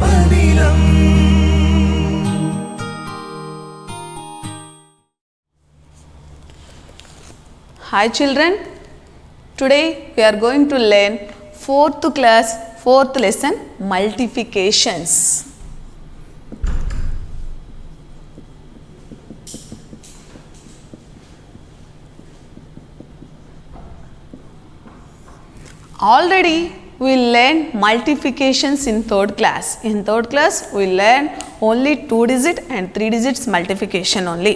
ജപനിലം. Hi children, today we are going to learn 4th class 4th lesson multiplications. Already we learned multiplications in 3rd class. In 3rd class we learned only 2 digit and 3 digits multiplication only.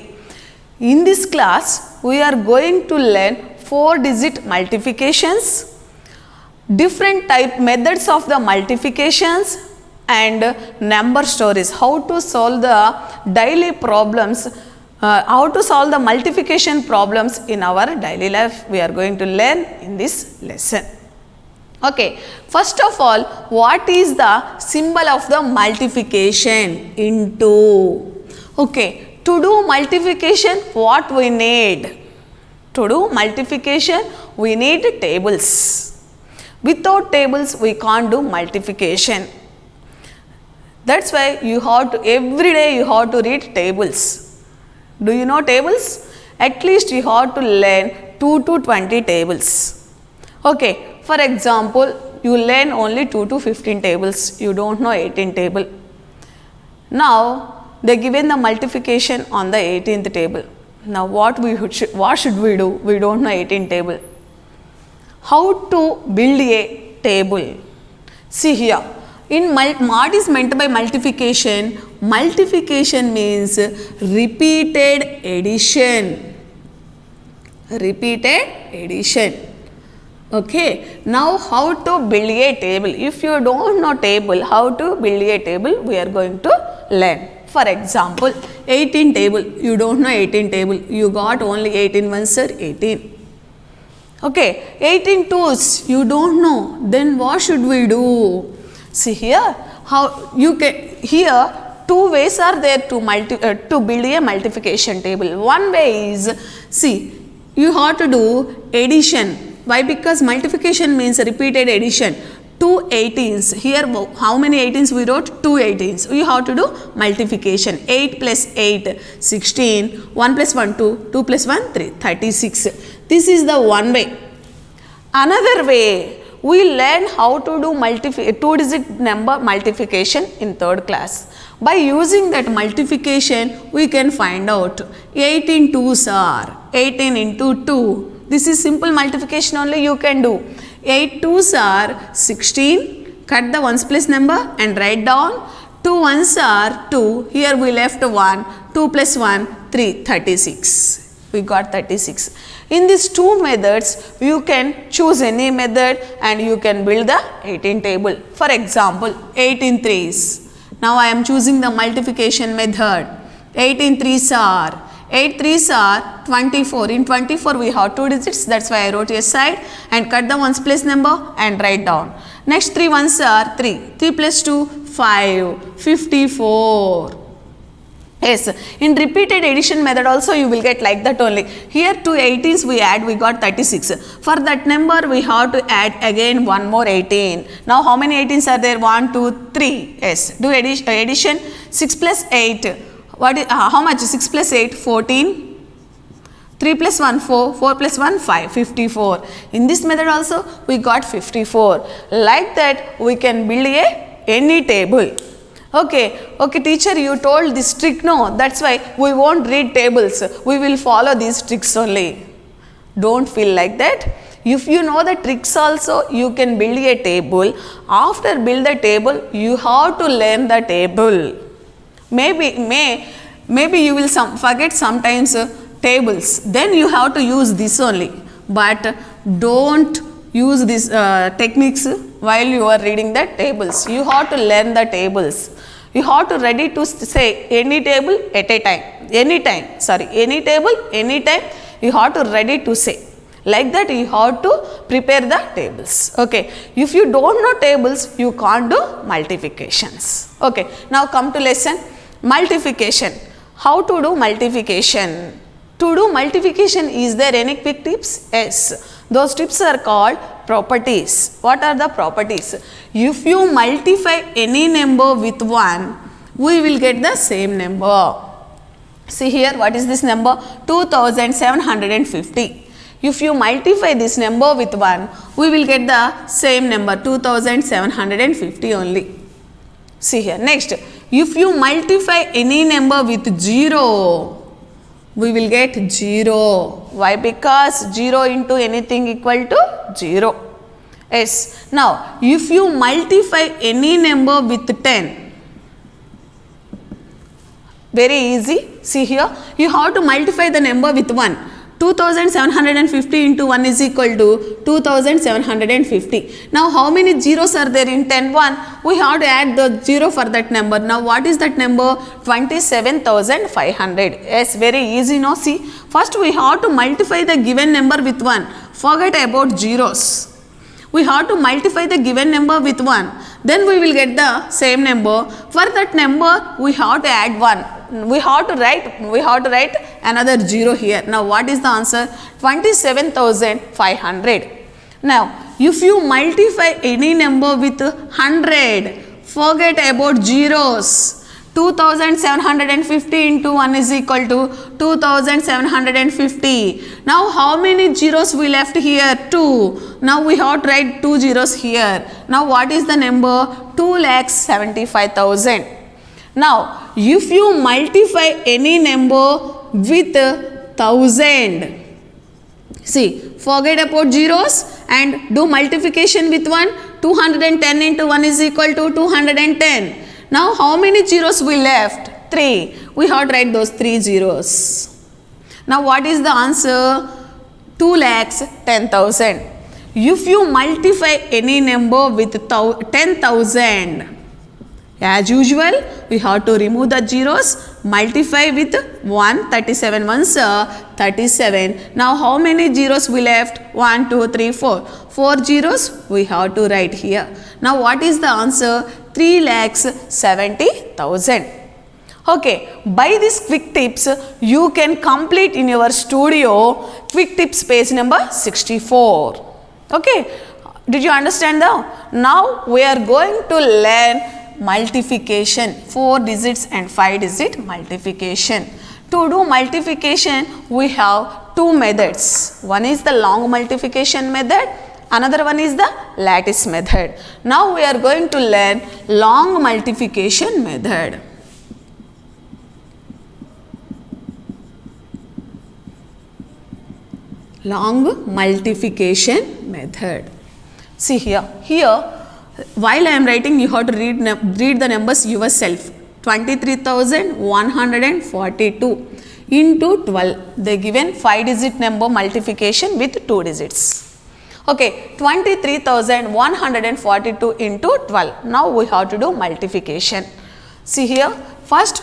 In this class we are going to learn 4 digit multiplications, different type methods of the multiplications and number stories, how to solve the daily problems, how to solve the multiplication problems in our daily life we are going to learn in this lesson. Okay, first of all, what is the symbol of the multiplication? Into. Okay, to do multiplication what we need? To do multiplication we need tables. Without tables we can't do multiplication. That's why you have to, every day you have to read tables. Do you know tables? At least you have to learn 2 to 20 tables. Okay, for example, you learn only 2 to 15 tables, you don't know 18 table. Now they given the multiplication on the 18th table. Now what should we do? We don't know 18 table. How to build a table? See here, in what is meant by multiplication? Multiplication means repeated addition. Repeated addition. Okay, now how to build a table? If you don't know table, how to build a table, we are going to learn. For example, 18 table, you don't know 18 table, you got only 18 ones are 18. Okay, 18 twos, you don't know, then what should we do? See here, how you can, here 2 ways are there to build a multiplication table. One way is, see, you have to do addition. Why? Because multiplication means repeated addition. 2 18s. Here how many 18s we wrote? 2 18s. You have to do multiplication. 8 plus 8, 16. 1 plus 1, 2. 2 plus 1, 3. 36. This is the one way. Another way, we learn how to do 2 digit number multiplication in 3rd class. By using that multiplication, we can find out 18 twos are 18 into 2. This is simple multiplication only you can do. 8 twos are 16, cut the ones place number and write down. 2 ones are 2, here we left 1, 2 plus 1, 3, 36. We got 36. In these 2 methods, you can choose any method and you can build the 18 table. For example, 18 threes. Now I am choosing the multiplication method. 18 threes are 8 3s are 24. In 24 we have 2 digits, that's why I wrote a side and cut the ones place number and write down. Next 3 ones are 3. 3 plus 2, 5. 54. Yes, in repeated addition method also you will get like that only. Here 2 18s we add, we got 36. For that number we have to add again one more 18. Now how many 18s are there? 1, 2, 3. Yes, do addition. 6 plus 8. What is, how much? 6 plus 8, 14. 3 plus 1, 4. 4 plus 1, 5. 54. In this method also we got 54. Like that we can build any table. Okay, okay teacher, you told this trick. No, that's why we won't read tables. We will follow these tricks only. Don't feel like that. If you know the tricks also, you can build a table. After build the table, you have to learn the table. Maybe you will forget sometimes tables, then you have to use this only, but don't use these techniques while you are reading the tables. You have to learn the tables. You have to ready to say any table at a time, any table anytime you have to ready to say. Like that you have to prepare the tables. Okay, if you don't know tables, you can't do multiplications. Okay, now come to lesson multiplication. How to do multiplication? To do multiplication, is there any quick tips? Yes. Those tips are called properties. What are the properties? If you multiply any number with 1, we will get the same number. See here, what is this number? 2750. If you multiply this number with 1, we will get the same number, 2750 only. See here, next, if you multiply any number with 0, we will get 0. Why? Because 0 into anything equal to 0. Yes. Now, if you multiply any number with 10, very easy. See here, you have to multiply the number with 1. 2750 into 1 is equal to 2750. Now, how many zeros are there in 10? 1. We have to add the 0 for that number. Now, what is that number? 27,500. Yes, very easy. No, see, first we have to multiply the given number with 1. Forget about zeros. We have to multiply the given number with 1. Then we will get the same number. For that number, we have to add 1. We have to write another 0 here. Now, what is the answer? 27,500. Now, if you multiply any number with 100, forget about zeros. 2750 into 1 is equal to 2750. Now, how many zeros we left here? 2. Now, we have to write 2 zeros here. Now, what is the number? 2,75,000. Now, if you multiply any number with 1000, see, forget about zeros and do multiplication with 1. 210 into 1 is equal to 210. Now, how many zeros we left? 3. We have to write those 3 zeros. Now, what is the answer? 2,10,000. If you multiply any number with 10,000, as usual, we have to remove the zeros, multiply with 1, 37 ones 37. Now, how many zeros we left? 1, 2, 3, 4. 4 zeros we have to write here. Now, what is the answer? 3,70,000. Okay, by these quick tips, you can complete in your studio quick tips page number 64. Okay, did you understand now? Now, we are going to learn multiplication, 4 digits and 5 digit multiplication. To do multiplication, we have 2 methods. One is the long multiplication method, another one is the lattice method. Now, we are going to learn long multiplication method. Long multiplication method. See here, while I am writing, you have to read the numbers yourself. 23,142 into 12. They given 5 digit number multiplication with 2 digits. Okay, 23,142 into 12. Now, we have to do multiplication. See here, first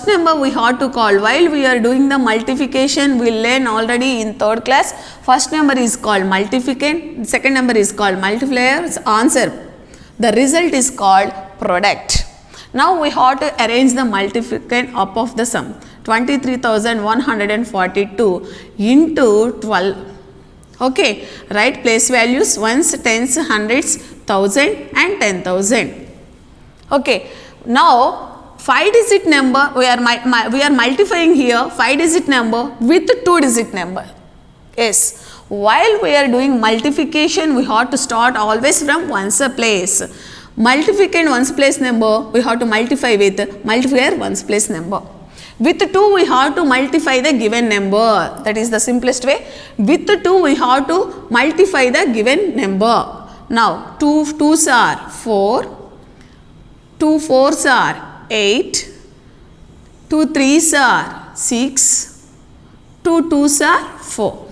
number we have to call. While we are doing the multiplication, we learn already in 3rd class. First number is called multiplicand, second number is called multiplier, answer. The result is called product. Now, we have to arrange the multiplicand up of the sum. 23,142 into 12. Okay, write place values ones, tens, hundreds, thousand and 10,000. Okay, now 5 digit number, we are multiplying here 5 digit number with 2 digit number. Yes, while we are doing multiplication, we have to start always from ones place. Multiplicand ones place number, we have to multiply with multiplier ones place number. With 2, we have to multiply the given number. That is the simplest way. With 2, we have to multiply the given number. Now, 2 2s are 4, 2 4s are 8, 2 3s are 6, 2 2s are 4.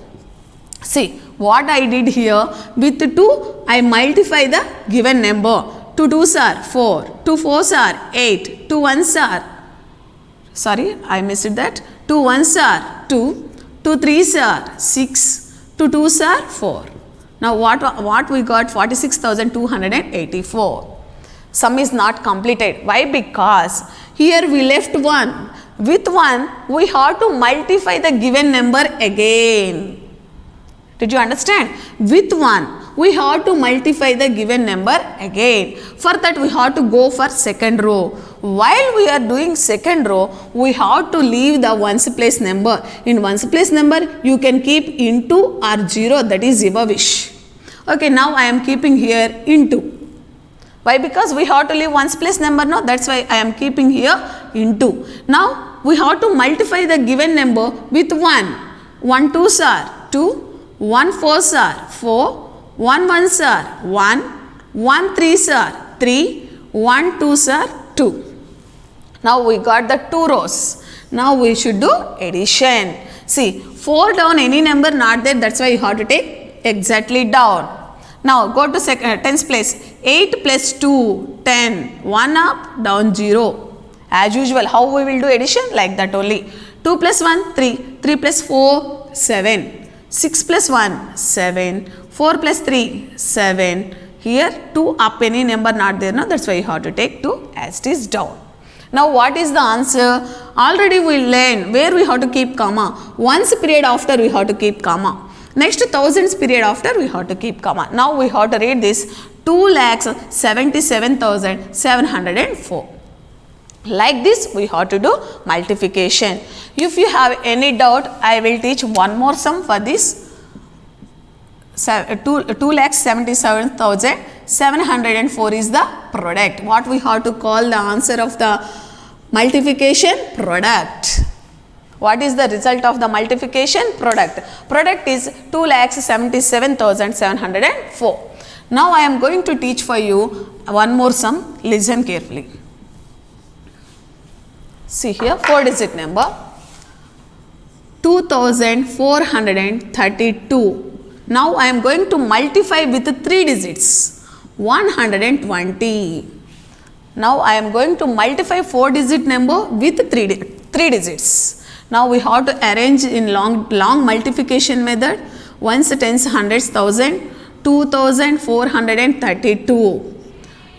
See, what I did here, with 2, I multiply the given number. 2 2s are 4, 2 4s are 8, 2 1s are, sorry, I missed that, 2 1s are 2, 2 3s are 6, 2 2s are 4. Now, what we got? 46,284. Sum is not completed. Why? Because here we left 1. With 1, we have to multiply the given number again. Did you understand? With 1, we have to multiply the given number again. For that, we have to go for second row. While we are doing second row, we have to leave the ones place number. In ones place number, you can keep into or 0, that is your wish. Okay, now I am keeping here into. Why? Because we have to leave ones place number, no? That's why I am keeping here into. Now, we have to multiply the given number with 1. 1 2s are 2. 1 4s are 4, 1 1s are 1, 1 3s are 3, 1 2s are 2. Now we got the 2 rows. Now we should do addition. See, 4 down any number not there, that's why you have to take exactly down. Now go to tens place. 8 plus 2, 10, 1 up, down 0. As usual, how we will do addition? Like that only. 2 plus 1, 3, 3 plus 4, 7. 6 plus 1, 7, 4 plus 3, 7. Here 2 up any number not there, no? That's why you have to take 2 as it is down. Now what is the answer? Already we learned where we have to keep comma. Once period after we have to keep comma. Next thousands period after we have to keep comma. Now we have to read this 2,77,704. Like this we have to do multiplication. If you have any doubt, I will teach one more sum for this. 2,77,704 is the product. What we have to call the answer of the multiplication? Product. What is the result of the multiplication? Product. Product is 2,77,704. Now I am going to teach for you one more sum. Listen carefully. See here, 4-digit number 2432. Now I am going to multiply with 3 digits 120. Now I am going to multiply 4-digit number with 3 digits. Now we have to arrange in long multiplication method. Ones, tens, hundreds, thousand. 2432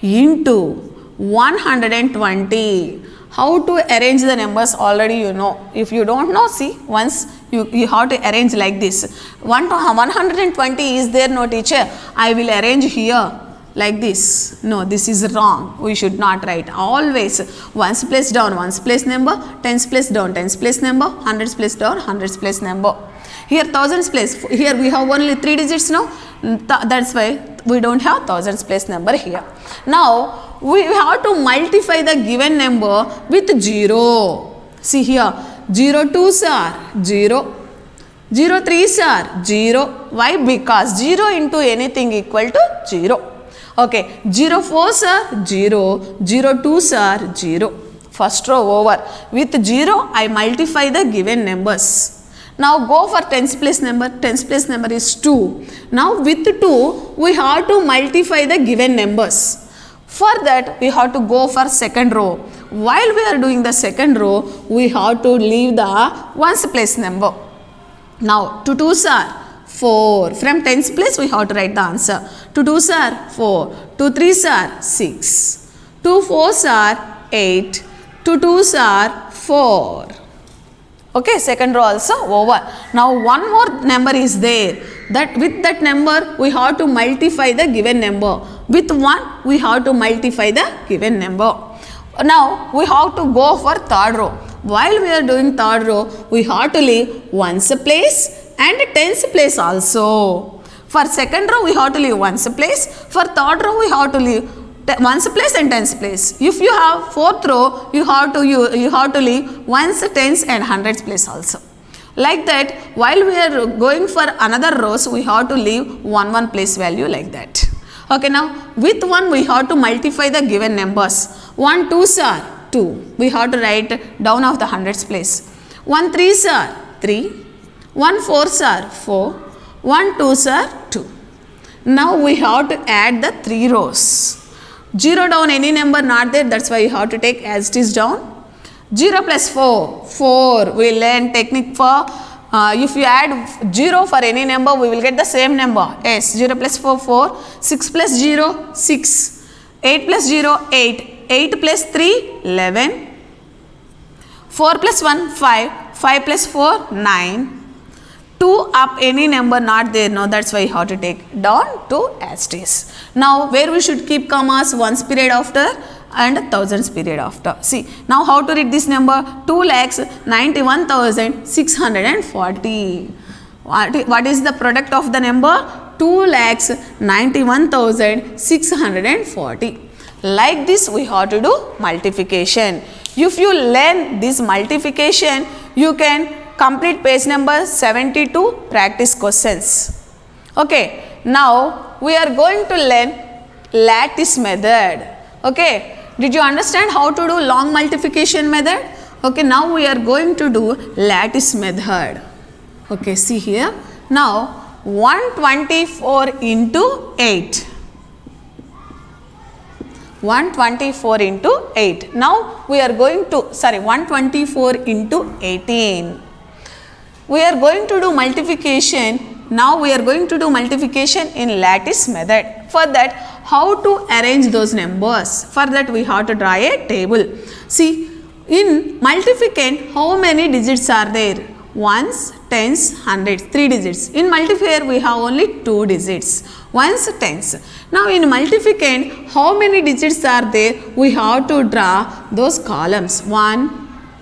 into 120. How to arrange the numbers already you know. If you don't know, see, once you have to arrange like this. 120 is there, no teacher? I will arrange here like this. No, this is wrong. We should not write. Always ones place down, ones place number, tens place down, tens place number, hundreds place down, hundreds place number. Here thousands place. Here we have only 3 digits now. That's why we don't have thousands place number here. Now we have to multiply the given number with 0. See here, 0 2s are 0, 0 3s are 0. Why? Because 0 into anything equal to 0. Okay, 0 4s are 0, 0 2s are 0. First row over. With 0, I multiply the given numbers. Now go for tens place number. Tens place number is 2. Now with 2, we have to multiply the given numbers. For that, we have to go for second row. While we are doing the second row, we have to leave the ones place number. Now 2 2s are 4. From tens place, we have to write the answer. 2 2s are 4. 2 3s are 6. 2 4s are 8. 2 2s are 4. Okay, second row also over. Now one more number is there. That with that number we have to multiply the given number. With 1 we have to multiply the given number. Now we have to go for third row. While we are doing third row, we have to leave ones place and tens place also. For second row we have to leave ones place. For third row we have to leave ones place and tens place. If you have fourth row, you have to leave ones, tens and hundreds place also. Like that, while we are going for another rows, we have to leave 1 1 place value like that. Okay, now with 1 we have to multiply the given numbers. 1 2s are 2. We have to write down of the hundreds place. 1 3s are 3. 1 4s are 4. 1 2s are 2. Now we have to add the 3 rows. 0 down any number not there, that's why you have to take as it is down. 0 plus 4, 4. We learn technique for if you add 0 for any number, we will get the same number. Yes, 0 plus 4, 4. 6 plus 0, 6. 8 plus 0, 8. 8 plus 3, 11. 4 plus 1, 5. 5 plus 4, 9. 2 up any number not there. Now that's why you have to take down to as it is. Now where we should keep commas? Ones period after and thousands period after. See, now how to read this number? 2,91,640. What is the product of the number? 2,91,640. Like this we have to do multiplication. If you learn this multiplication, you can complete page number 72 practice questions. Okay, now we are going to learn lattice method. Okay, did you understand how to do long multiplication method? Okay, now we are going to do lattice method. Okay, see here. Now 124 into 8. 124 into 8. Now we are going to 124 into 18. We are going to do multiplication. Now we are going to do multiplication in lattice method. For that, how to arrange those numbers? For that we have to draw a table. See, in multiplicand, how many digits are there? Ones, tens, hundreds, 3 digits. In multiplier we have only 2 digits. Ones, tens. Now in multiplicand, how many digits are there? We have to draw those columns. 1,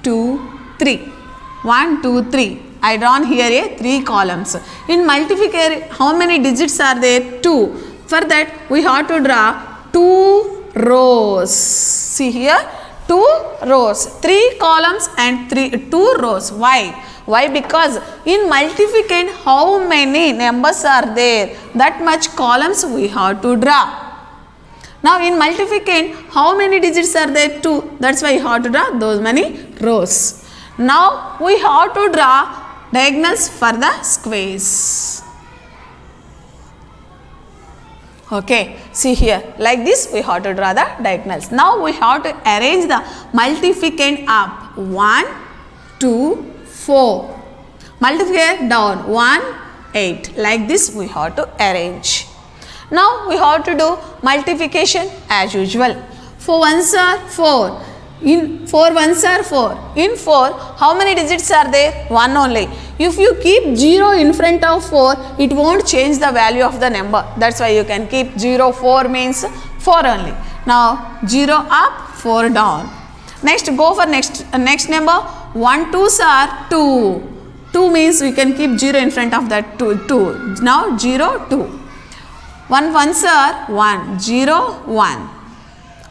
2, 3. 1, 2, 3. I drawn here a 3 columns. In multiplier, how many digits are there? 2. For that, we have to draw 2 rows. See here, 2 rows. 3 columns and 2 rows. Why? Why? Because in multiplicand, how many numbers are there? That much columns we have to draw. Now in multiplicand, how many digits are there? 2. That's why you have to draw those many rows. Now we have to draw diagonals for the squares. Okay, see here, like this we have to draw the diagonals. Now we have to arrange the multiplicand up. 1, 2, 4. Multiplier down. 1, 8. Like this we have to arrange. Now we have to do multiplication as usual. 4 ones are 4. In 4 ones are 4. In 4, how many digits are there? 1 only. If you keep 0 in front of 4, it won't change the value of the number. That's why you can keep 0, 4 means 4 only. Now 0 up, 4 down. Next, go for next number. 1 2s are 2. 2 means we can keep 0 in front of that 2. Now 0, 2. 1 ones are 1. 0, 1.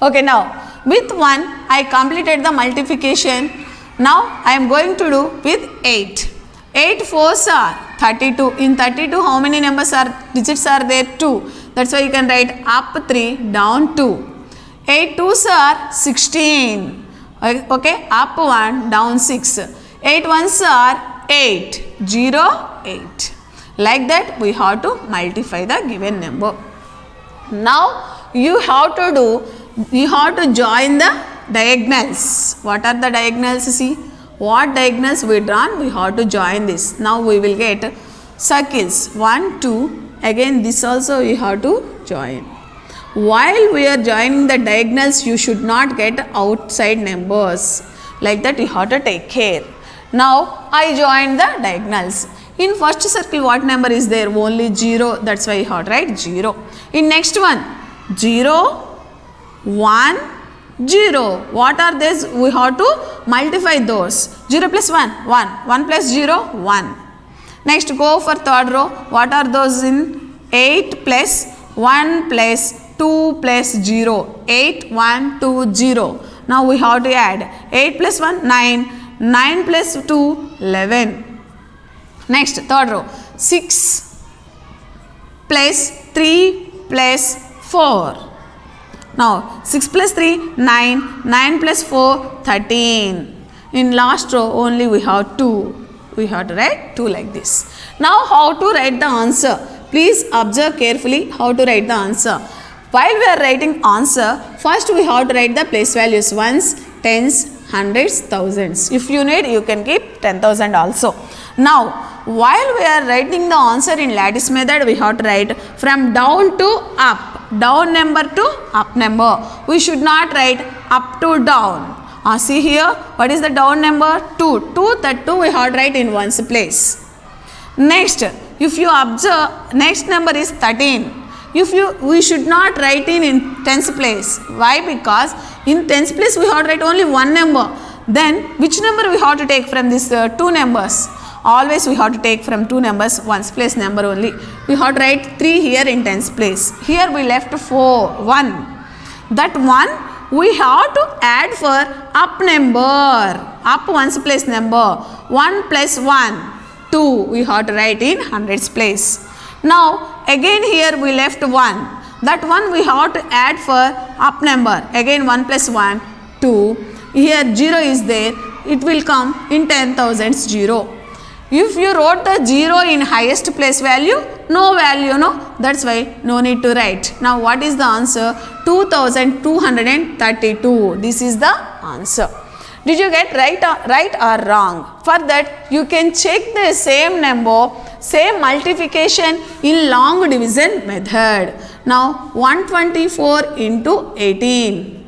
Okay, now with 1 I completed the multiplication. Now I am going to do with 8. 8 4s are 32. In 32 how many digits are there? 2. That's why you can write up 3, down 2. 8 2s are 16. Okay, up 1, down 6. 8 ones are 8. 0, 8. Like that we have to multiply the given number. Now you have to join the diagonals. What are the diagonals? See, what diagonals we drawn, we have to join this. Now we will get circles. 1, 2. Again this also we have to join. While we are joining the diagonals, you should not get outside numbers. Like that you have to take care. Now I joined the diagonals. In first circle what number is there? Only 0. That's why you have to write 0. In next one, 0, 1, 0. What are these? We have to multiply those. 0 plus 1, 1. 1 plus 0, 1. Next go for third row. What are those in? 8 plus 1 plus 2 plus 0. 8, 1, 2, 0. Now we have to add 8 plus 1, 9. 9 plus 2, 11. Next, third row. 6 plus 3 plus 4. Now 6 plus 3, 9. 9 plus 4, 13. In last row only we have 2. We have to write 2 like this. Now how to write the answer? Please observe carefully how to write the answer. While we are writing answer, first we have to write the place values. Ones, tens, hundreds, thousands. If you need, you can keep 10,000 also. Now, while we are writing the answer in lattice method, we have to write from down to up. Down number to up number. We should not write up to down. See here, what is the down number? 2. 2, that 2 we have to write in ones place. Next, if you observe, next number is 13. We should not write in tens place. Why? Because in tens place we have to write only one number. Then which number we have to take from these two numbers? Always we have to take from two numbers, ones place number only. We have to write 3 here in tens place. Here we left 1. That 1 we have to add for up number, up ones place number. 1 plus 1, 2 we have to write in hundreds place. Now again here we left 1. That 1 we have to add for up number. Again 1 plus 1, 2. Here 0 is there. It will come in 10,000s 0. If you wrote the 0 in highest place value, no value, no. That's why no need to write. Now what is the answer? 2232. This is the answer. Did you get right or wrong? For that you can check the same number, same multiplication in long division method. Now 124 into 18.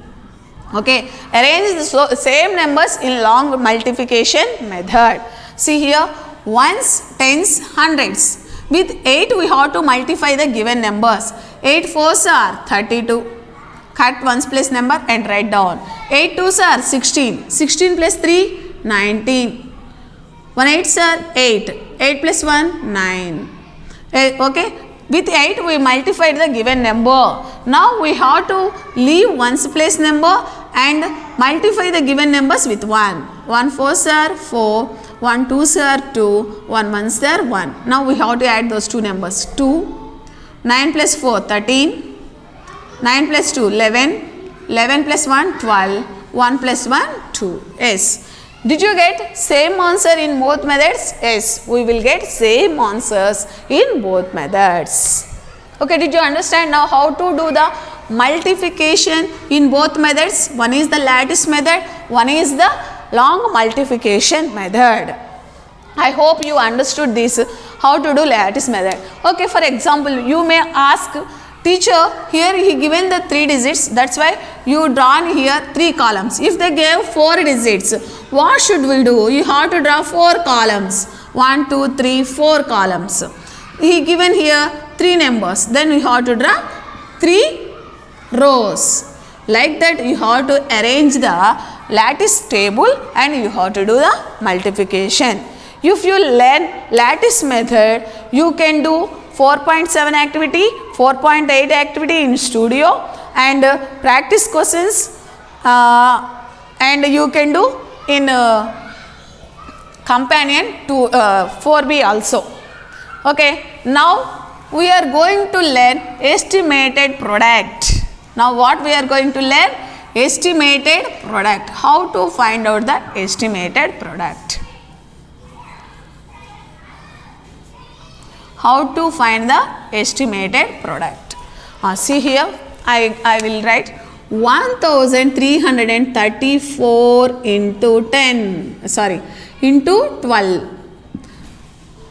Okay, arrange the same numbers in long multiplication method. See here, ones, tens, hundreds. With 8 we have to multiply the given numbers. 8 4s are 32. Cut ones place number and write down. 8 2s are 16. 16 plus 3, 19. 1 8s are 8. 8 plus 1, 9. Okay. With 8 we multiplied the given number. Now we have to leave ones place number and multiply the given numbers with 1. 1 4s are 4. 1 2s are 2. 1 1s are 1. Now we have to add those two numbers. 2. 9 plus 4, 13. 9 plus 2, 11. 11 plus 1, 12. 1 plus 1, 2. Yes. Did you get same answer in both methods? Yes, we will get same answers in both methods. Okay, did you understand now how to do the multiplication in both methods? One is the lattice method, one is the long multiplication method. I hope you understood this, how to do lattice method. Okay, for example, you may ask, teacher, here he given the 3 digits, that's why you drawn here 3 columns. If they gave 4 digits, what should we do? You have to draw 4 columns. 1, 2, 3, 4 columns. He given here 3 numbers. Then we have to draw 3 rows. Like that you have to arrange the lattice table and you have to do the multiplication. If you learn lattice method, you can do 4.7 activity, 4.8 activity in studio and practice questions and you can do in companion to 4B also. Okay, now we are going to learn estimated product. Now what we are going to learn? Estimated product. How to find out the estimated product? How to find the estimated product? See here, I will write 1334 into 10, sorry, into 12.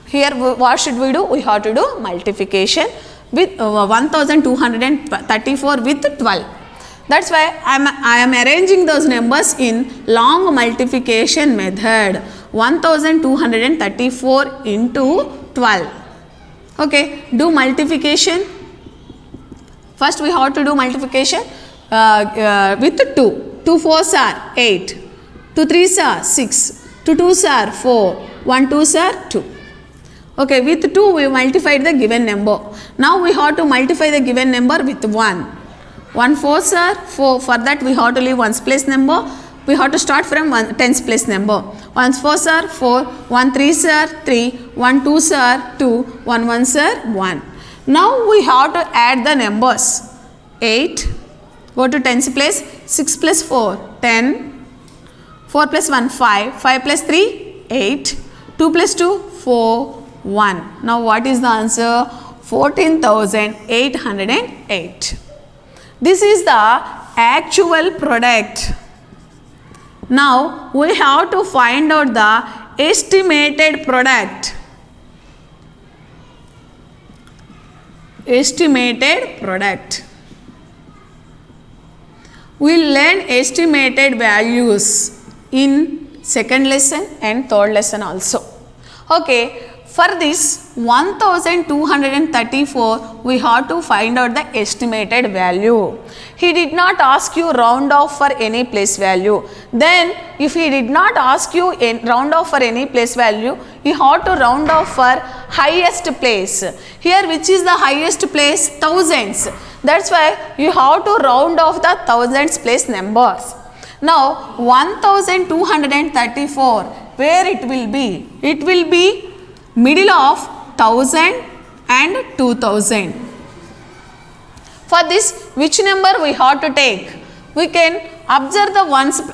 Here what should we do? We have to do multiplication with 1234 with 12. That's why I am arranging those numbers in long multiplication method. 1234 into 12. Okay, do multiplication. First we have to do multiplication with 2. 2 4s are 8. 2 3s are 6. 2 2s are 4. 1 2s are 2. Okay, with 2 we multiplied the given number. Now we have to multiply the given number with 1. 1 4s are 4. For that we have to leave ones place number. We have to start from tens place number. 1 4s are 4. 1 3s are 3. 1 2s are 2. 1 1s are 1. Now we have to add the numbers. 8. Go to tens place. 6 plus 4, 10. 4 plus 1, 5. 5 plus 3, 8. 2 plus 2, 4, 1. Now what is the answer? 14,808. This is the actual product. Now we have to find out the estimated product. Estimated product. We will learn estimated values in second lesson and third lesson also. Okay, For this 1234, we have to find out the estimated value. He did not ask you round off for any place value. Then if he did not ask you round off for any place value, you have to round off for highest place. Here which is the highest place? Thousands. That's why you have to round off the thousands place numbers. Now 1234, where it will be? It will be middle of 1000 and 2000. For this, which number we have to take? We can observe the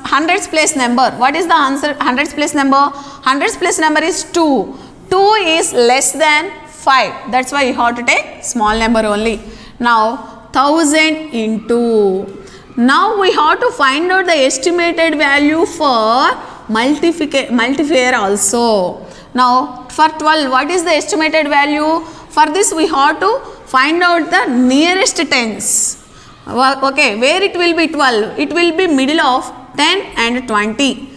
hundreds place number. What is the answer? Hundreds place number? Hundreds place number is 2. 2 is less than 5. That's why you have to take small number only. Now 1000 into. Now we have to find out the estimated value for multiplier also. Now for 12, what is the estimated value? For this we have to find out the nearest tens. Okay, where it will be 12? It will be middle of 10 and 20.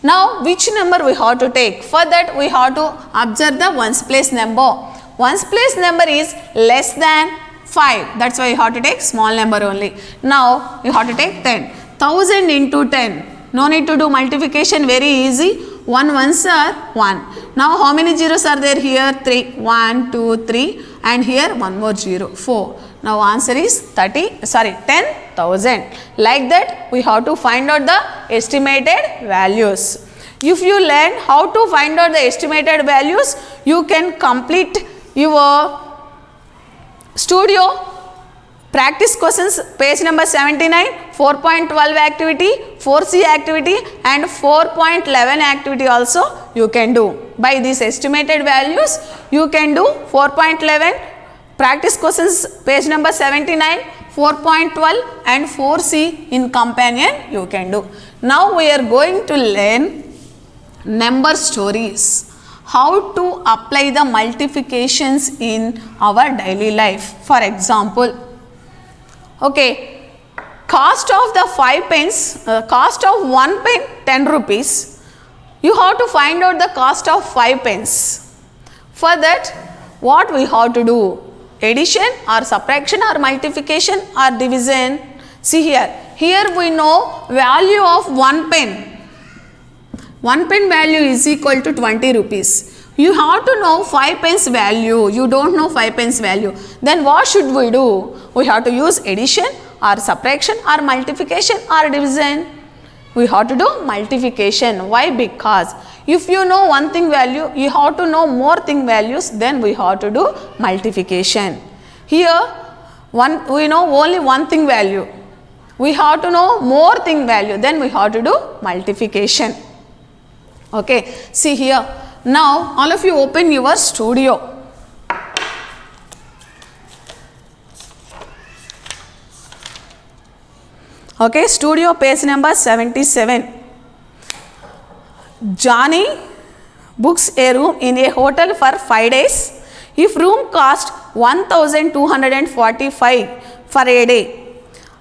Now which number we have to take? For that we have to observe the ones place number. Ones place number is less than 5. That's why you have to take small number only. Now you have to take 10. 1000 into 10. No need to do multiplication, very easy. 1 ones are 1. Now how many zeros are there here? 3. 1, 2, 3 and here one more 0, 4. Now answer is 10,000. Like that we have to find out the estimated values. If you learn how to find out the estimated values, you can complete your studio practice questions, page number 79, 4.12 activity, 4C activity and 4.11 activity also you can do. By these estimated values, you can do 4.11 practice questions, page number 79, 4.12 and 4C in companion you can do. Now we are going to learn number stories. How to apply the multiplications in our daily life. For example, okay, cost of the 5 pence, cost of 1 pen 10 rupees. You have to find out the cost of 5 pence. For that, what we have to do? Addition or subtraction or multiplication or division? See here. Here we know value of 1 pen. 1 pen value is equal to 20 rupees. You have to know 5 pence value. You don't know 5 pence value. Then what should we do? We have to use addition or subtraction or multiplication or division. We have to do multiplication. Why? Because if you know one thing value, you have to know more thing values, then we have to do multiplication. Here we know only one thing value. We have to know more thing value, then we have to do multiplication. Okay, see here. Now all of you open your studio. Okay, studio page number 77. Johnny books a room in a hotel for 5 days. If room cost 1245 for a day,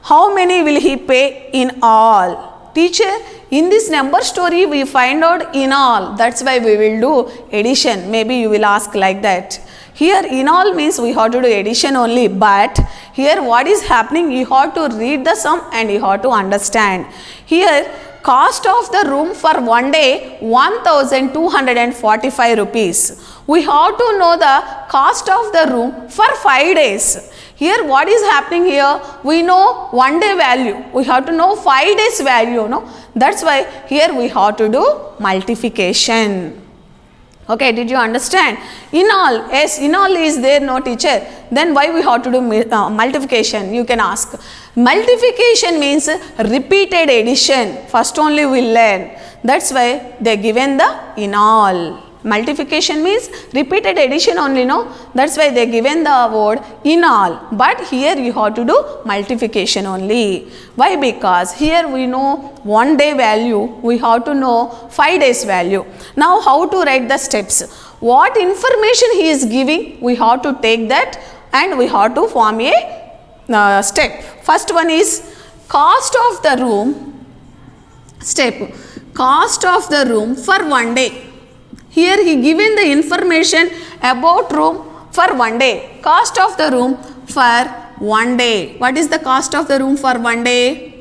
how many will he pay in all? Teacher, in this number story we find out in all. That's why we will do addition. Maybe you will ask like that. Here in all means we have to do addition only, but here what is happening, you have to read the sum and you have to understand. Here cost of the room for 1 day 1245 rupees. We have to know the cost of the room for 5 days. Here what is happening here, we know 1 day value, we have to know 5 days value, no? That's why here we have to do multiplication. Okay, did you understand? In all, yes, in all is there, no teacher. Then why we have to do multiplication? You can ask. Multiplication means repeated addition. First only we learn. That's why they given the in all. Multiplication means repeated addition only, no? That's why they given the word in all. But here you have to do multiplication only. Why? Because here we know 1 day value, we have to know 5 days value. Now how to write the steps? What information he is giving, we have to take that and we have to form a step. First one is cost of the room. Step, cost of the room for 1 day. Here he given the information about room for 1 day. Cost of the room for 1 day. What is the cost of the room for 1 day?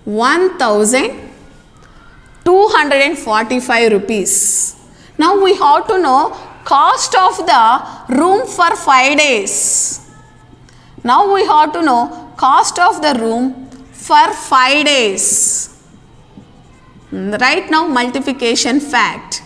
1245 rupees. Now we have to know cost of the room for 5 days. Now we have to know cost of the room for 5 days. Right now multiplication fact.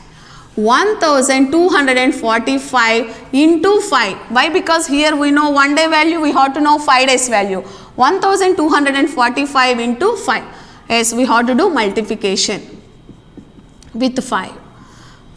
1245 into 5. Why? Because here we know 1 day value, we have to know 5 days value. 1245 into 5. Yes, we have to do multiplication with 5.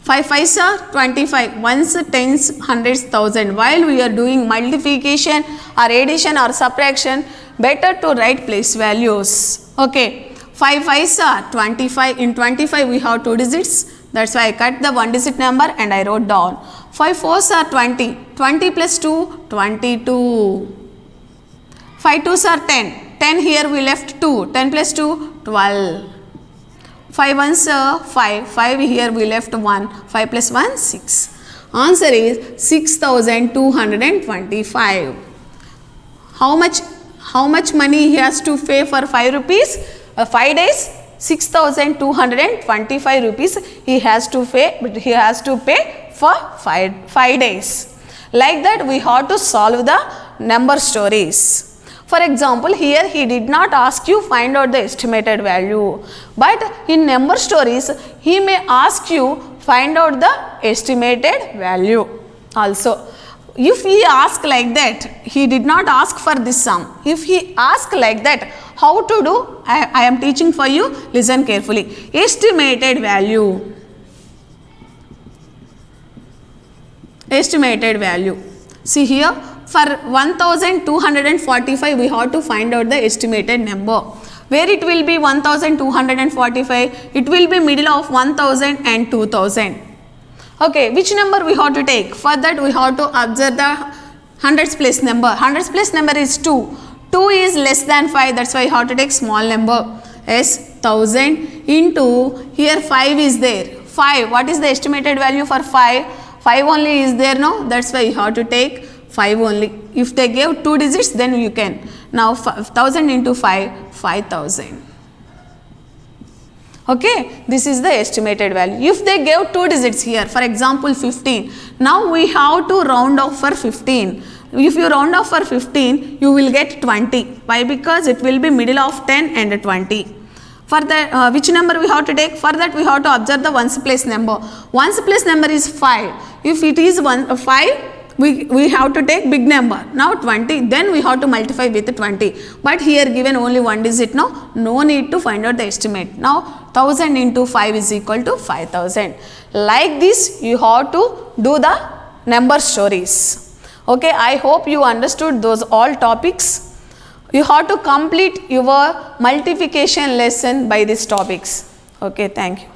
5 5s are 25. Ones, tens, hundreds, thousand. While we are doing multiplication or addition or subtraction, better to write place values. Okay. 5 5s are 25. In 25 we have 2 digits. That's why I cut the 1 digit number and I wrote down. 5 4s are 20. 20 plus 2, 22. 5 2s are 10. 10 here we left 2. 10 plus 2, 12. 5 1s are 5. 5 here we left 1. 5 plus 1, 6. Answer is 6225. How much money he has to pay for 5 rupees? 5 days? 6225 rupees he has to pay, but he has to pay for 5 days. Like that we have to solve the number stories. For example, here he did not ask you find out the estimated value, but in number stories he may ask you find out the estimated value also. If he ask like that, he did not ask for this sum. If he ask like that, how to do? I am teaching for you, listen carefully. Estimated value. Estimated value. See here, for 1245 we have to find out the estimated number. Where it will be 1245? It will be middle of 1000 and 2000. Okay, which number we have to take? For that we have to observe the hundreds place number. Hundreds place number is 2. 2 is less than 5, that's why you have to take small number. Yes, 1000 into, here 5 is there. 5, what is the estimated value for 5? 5 only is there, no? That's why you have to take 5 only. If they gave 2 digits, then you can. Now 1000 into 5, 5000. Okay, this is the estimated value. If they gave 2 digits here, for example 15, now we have to round off for 15. If you round off for 15, you will get 20. Why? Because it will be middle of 10 and 20. For that, which number we have to take? For that we have to observe the ones place number. Ones place number is 5. If it is 5, we have to take big number. Now 20, then we have to multiply with 20. But here given only 1 digit, no need to find out the estimate. Now 1000 into 5 is equal to 5000. Like this you have to do the number stories. Okay, I hope you understood those all topics. You have to complete your multiplication lesson by these topics. Okay, thank you.